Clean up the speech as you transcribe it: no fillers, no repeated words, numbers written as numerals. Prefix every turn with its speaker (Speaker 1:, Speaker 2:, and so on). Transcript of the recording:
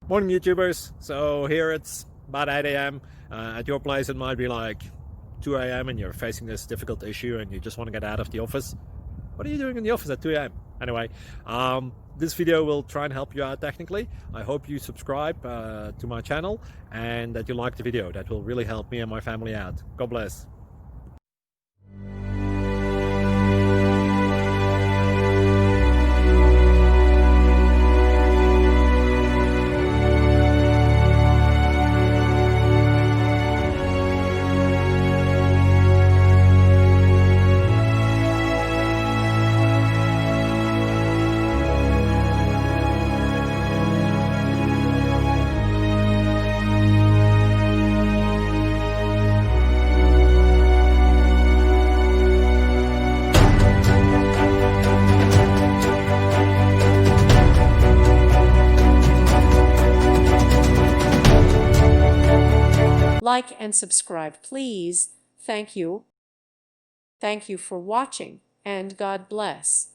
Speaker 1: Morning YouTubers. So here it's about 8 a.m. At your place it might be like 2 a.m. and you're facing this difficult issue and you just want to get out of the office. What are you doing in the office at 2 a.m.? Anyway, this video will try and help you out technically. I hope you subscribe to my channel and that you like the video. That will really help me and my family out. God bless.
Speaker 2: Like and subscribe, please. Thank you. Thank you for watching, and God bless.